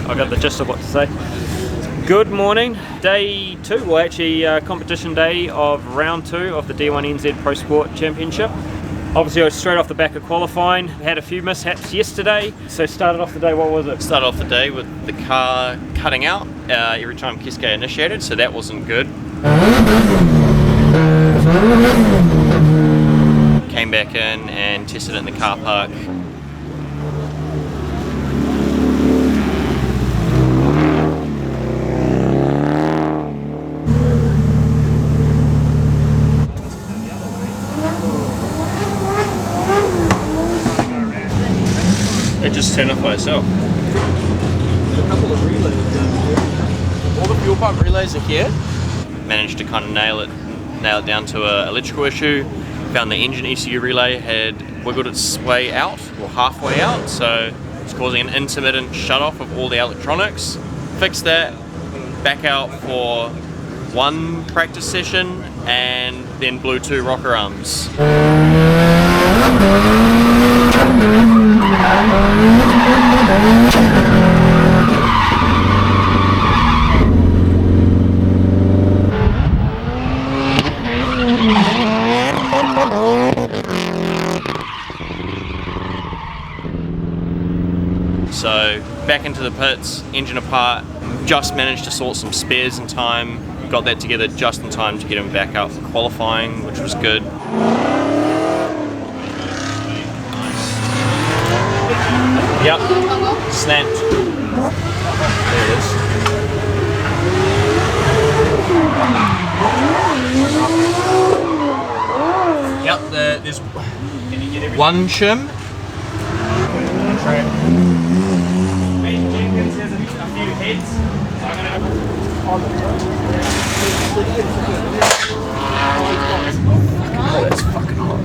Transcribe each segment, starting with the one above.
I got the gist of what to say. Good morning. Day 2, well actually competition day of round 2 of the D1NZ Pro-Sport Championship. Obviously I was straight off the back of qualifying, had a few mishaps yesterday, so started off the day, what was it? Started off the day with the car cutting out every time Kiske initiated, so that wasn't good. Came back in and tested it in the car park. It just turned off by itself. A couple of relays down here. All the fuel pump relays are here. Managed to kind of nail it down to an electrical issue. Found the engine ECU relay had wiggled its way out, or halfway out, so it's causing an intermittent shut-off of all the electronics. Fixed that, back out for one practice session, and then blew 2 rocker arms. So back into the pits, engine apart, just managed to sort some spares in time, got that together just in time to get him back out for qualifying, which was good. Yep, snapped. There it is. Yep, there's one shim. Oh, that's fucking hot.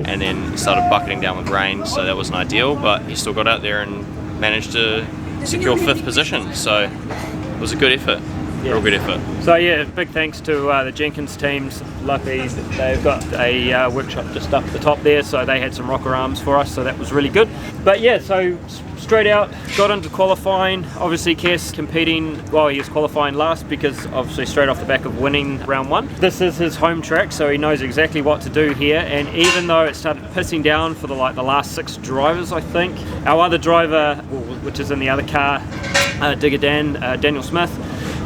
And then started bucketing down with rain, so that wasn't ideal, but he still got out there and managed to secure 5th position, so it was a good effort. Yeah. Real good effort. So yeah, big thanks to the Jenkins teams. Luckily they've got a workshop just up the top there, so they had some rocker arms for us, so that was really good. But yeah, so straight out, got into qualifying. Obviously Kes competing, well, he was qualifying last because obviously straight off the back of winning round 1. This is his home track, so he knows exactly what to do here, and even though it started pissing down for the last 6 drivers, I think, our other driver, which is in the other car, Digger Daniel Smith,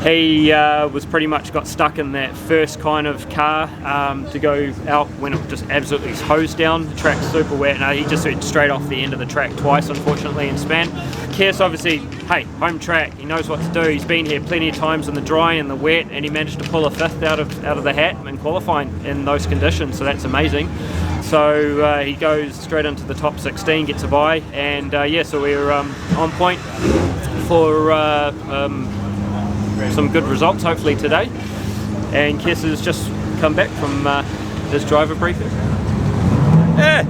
he was pretty much got stuck in that first kind of car to go out when it just absolutely hosed down. The track's super wet. No, he just went straight off the end of the track twice, unfortunately, in span. Kes obviously, hey, home track, he knows what to do. He's been here plenty of times in the dry and the wet, and he managed to pull a 5th out of the hat in qualifying in those conditions, so that's amazing. So he goes straight into the top 16, gets a bye, and yeah, so we're on point for some good results hopefully today. And Kes has just come back from his driver briefing. Yeah.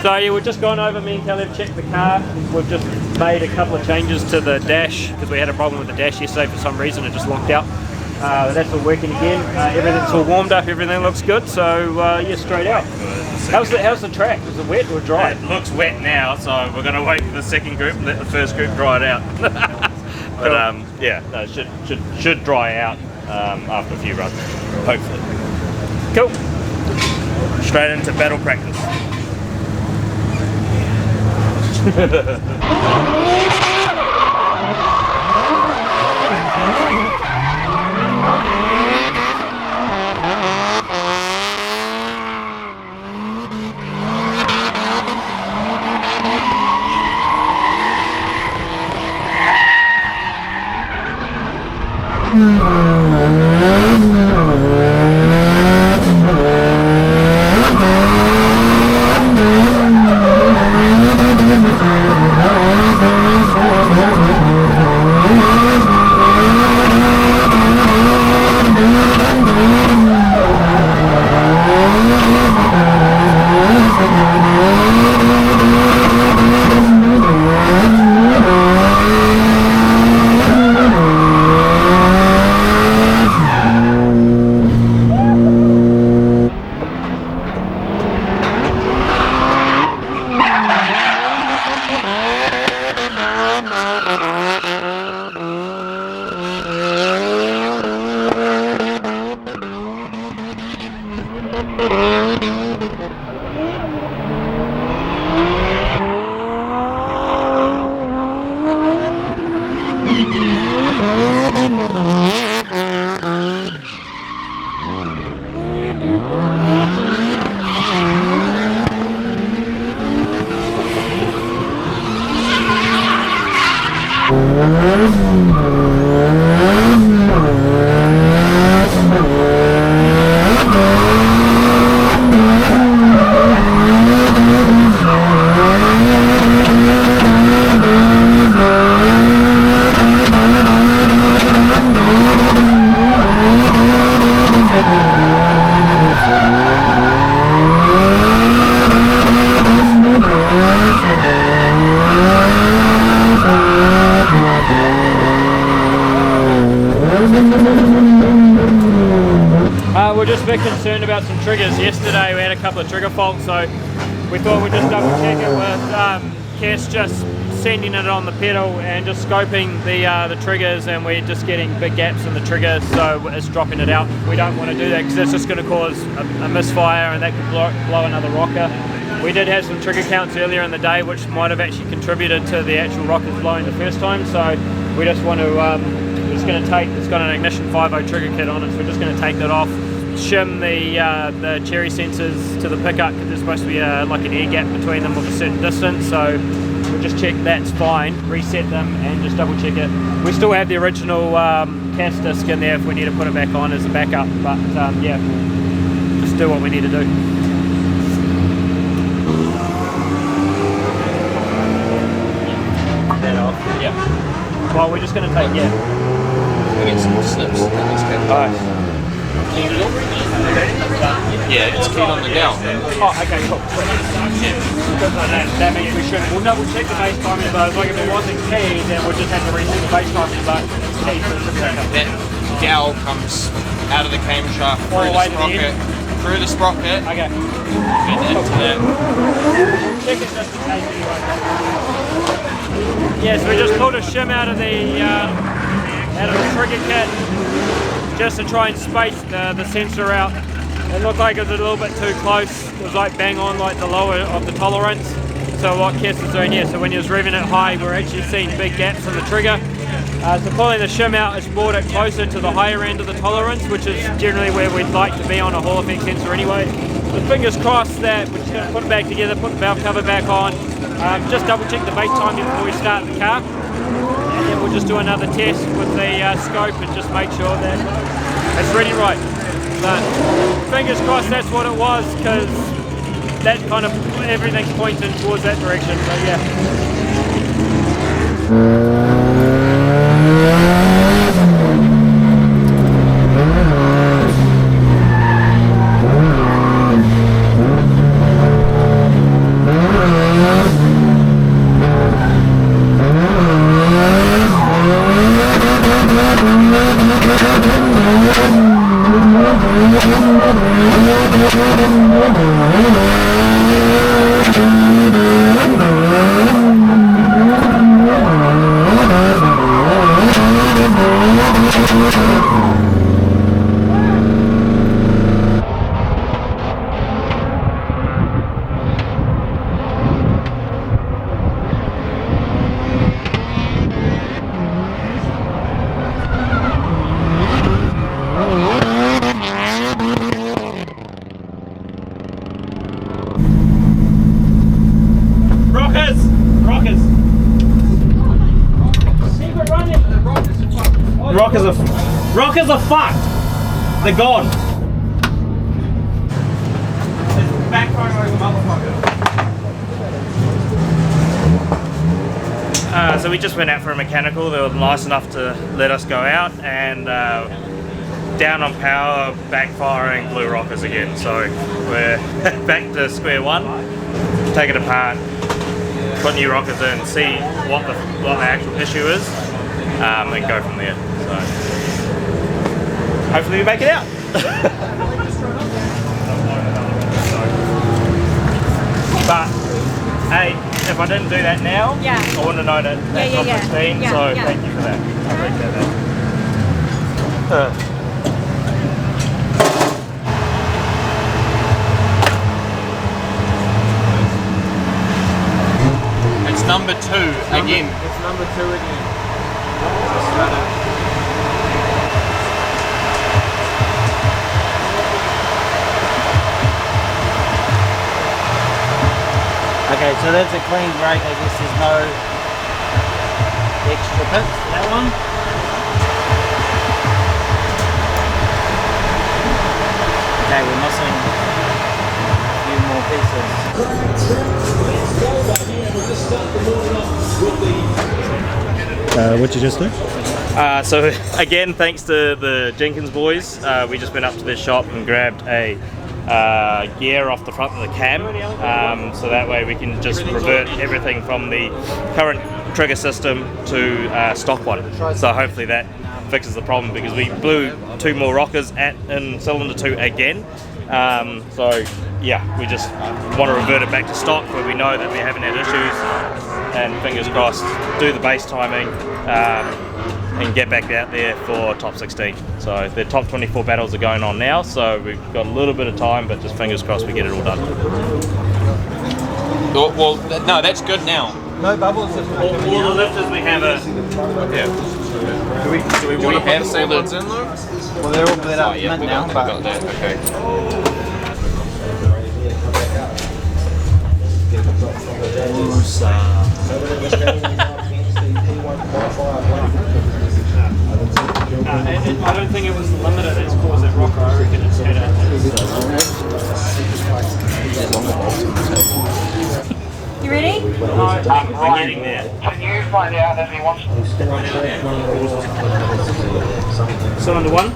So yeah, we've just gone over, me and Kelly have checked the car. We've just made a couple of changes to the dash because we had a problem with the dash yesterday for some reason, it just locked out. That's all working again. Everything's all warmed up, everything looks good, so yeah, straight out. How's the track? Is it wet or dry? It looks wet now, so we're going to wait for the second group and let the first group dry it out. But yeah, no, it should dry out after a few runs, hopefully. Cool. Straight into battle practice. We're just a bit concerned about some triggers. Yesterday we had a couple of trigger faults, so we thought we'd just double check it with Kes just sending it on the pedal and just scoping the triggers, and we're just getting big gaps in the trigger, so it's dropping it out. We don't want to do that because it's just going to cause a misfire and that could blow another rocker. We did have some trigger counts earlier in the day which might have actually contributed to the actual rockers blowing the first time, so we just want to, it's got an Ignition 5.0 trigger kit on it, so we're just going to take that off, shim the cherry sensors to the pickup because there's supposed to be like an air gap between them of a certain distance, so we'll just check that's fine, reset them and just double check it. We still have the original CAS disc in there if we need to put it back on as a backup, but yeah, just do what we need to do. That off? Yep. Well, we're just going to take, We get some slips in this cable. Alright. Yeah, it's keyed on the down. Oh, okay, cool. Because that means we should. We'll double check the base timing, but like if it wasn't keyed, then we'll just have to reset the base timing, but it's keyed, so it should be okay. That dowel comes out of the camshaft through the sprocket, Okay. and into that. Check it just in case anyway. Yeah, so we just pulled a shim out of the trigger kit just to try and space the sensor out. It looked like it was a little bit too close. It was like bang on like the lower of the tolerance. So what Kes was doing here, so when he was revving it high, we're actually seeing big gaps in the trigger. So pulling the shim out has brought it closer to the higher end of the tolerance, which is generally where we'd like to be on a Hall effect sensor anyway. So fingers crossed that we're just going to put it back together, put the valve cover back on, just double check the base timing before we start the car, and then we'll just do another test with the scope and just make sure that it's ready right. But fingers crossed that's what it was, because that kind of everything's pointing towards that direction, so yeah. Rockers are fucked. They're gone. So we just went out for a mechanical. They were nice enough to let us go out, and down on power, backfiring, blue rockers again. So we're back to square one. Take it apart, put new rockers in, see what the actual issue is, and go from there. So hopefully we make it out. But hey, if I didn't do that now, I wouldn't have known it at top 15, so thank you for that. I appreciate that. number 2 again. It's number 2 again. Okay, so that's a clean break. I guess there's no extra pits for that one. Okay, we're missing a few more pieces. What'd you just do? So again, thanks to the Jenkins boys, we just went up to their shop and grabbed a gear off the front of the cam, so that way we can just revert everything from the current trigger system to stock one. So hopefully that fixes the problem, because we blew 2 more rockers in cylinder 2 again. So yeah, we just want to revert it back to stock where we know that we haven't had issues, and fingers crossed do the base timing and get back out there for top 16. So the top 24 battles are going on now, so we've got a little bit of time, but just fingers crossed we get it all done. Well, no, that's good now. No bubbles. All the lifters we have are... Yeah. Do we want to have all the ones in though? Well, they're all lit up Yeah, mint now, we've but got that. Okay. I don't think it was limited, it's caused that rocker. I reckon it's had You ready? We're getting there. Can you find out if he wants cylinder 1.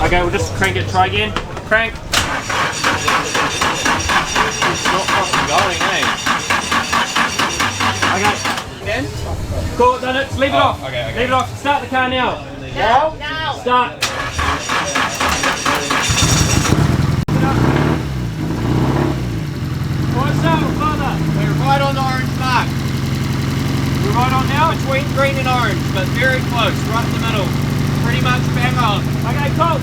Okay, we'll just crank it, try again. Crank. It's not fucking going, eh? Okay. again? Cool, done it. Leave it off. Okay, okay. Leave it off. Start the car now. Now? Start. What's up, further? We're right on the orange mark. We're right on now? Between green and orange, but very close, right in the middle. Pretty much bang on. Okay, cool.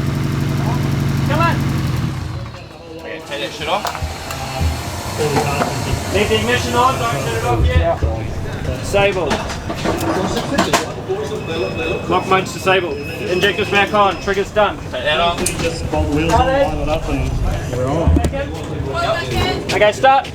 Kill it. Okay, take that shit off. Leave the ignition on, don't turn it off yet. Disabled. Lock mode's disabled. Injectors back on, triggers done. Take that off. Just bolt the wheels on, line it up, and we're on. Okay, start.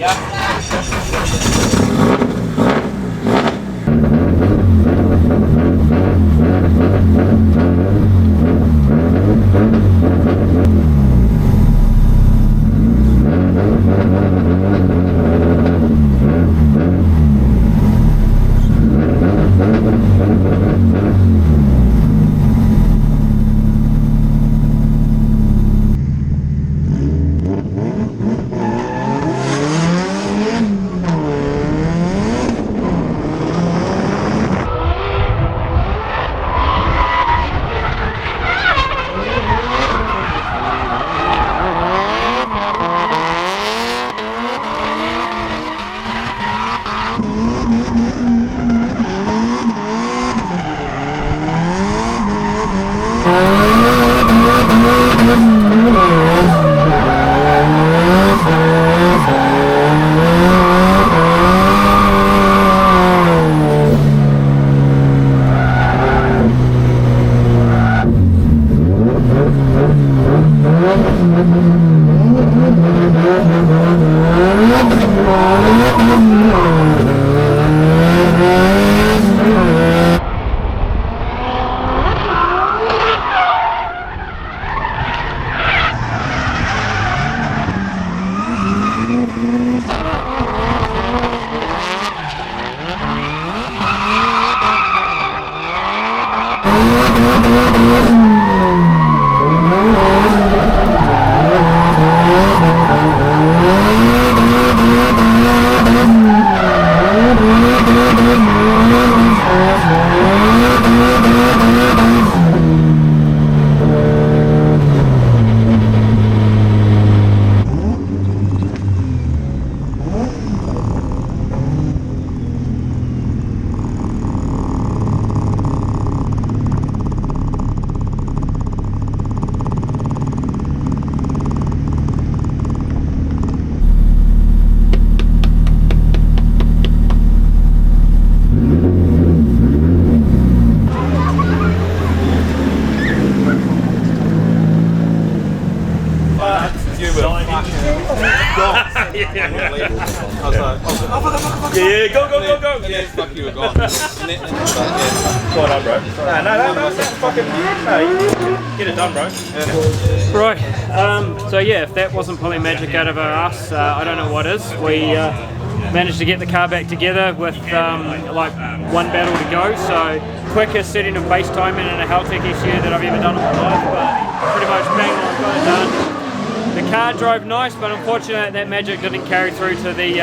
you were fucking gone. I was like, oh fuck. Yeah, go. And then fuck you were gone. And then, Well done, bro. No, that's fucking no, get it done, bro. Right, so yeah, if that wasn't pulling magic out of our ass, I don't know what is. We managed to get the car back together with like one battle to go, so quickest setting of base timing in a Haltech SU that I've ever done in my life, but pretty much bang on, got it done. The car drove nice, but unfortunately that magic didn't carry through to the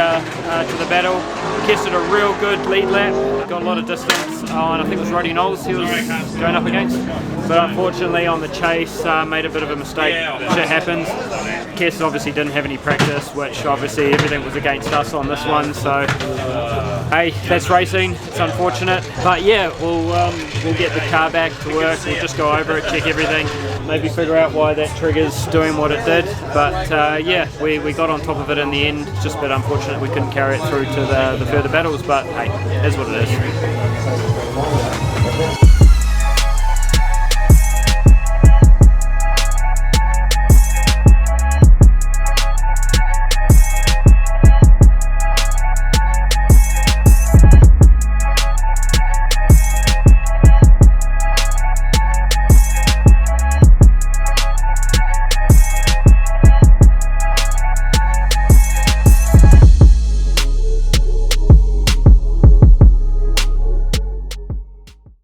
battle. Kested a real good lead lap, got a lot of distance on, I think it was Roddy Knowles he was going up against. But unfortunately on the chase, made a bit of a mistake. Shit happens. Kes obviously didn't have any practice, which obviously everything was against us on this one, so hey, that's racing, it's unfortunate. But yeah, we'll get the car back to work, we'll just go over it, check everything, maybe figure out why that trigger's doing what it did. But yeah, we got on top of it in the end. It's just a bit unfortunate we couldn't carry it through to the further battles, but hey, it is what it is.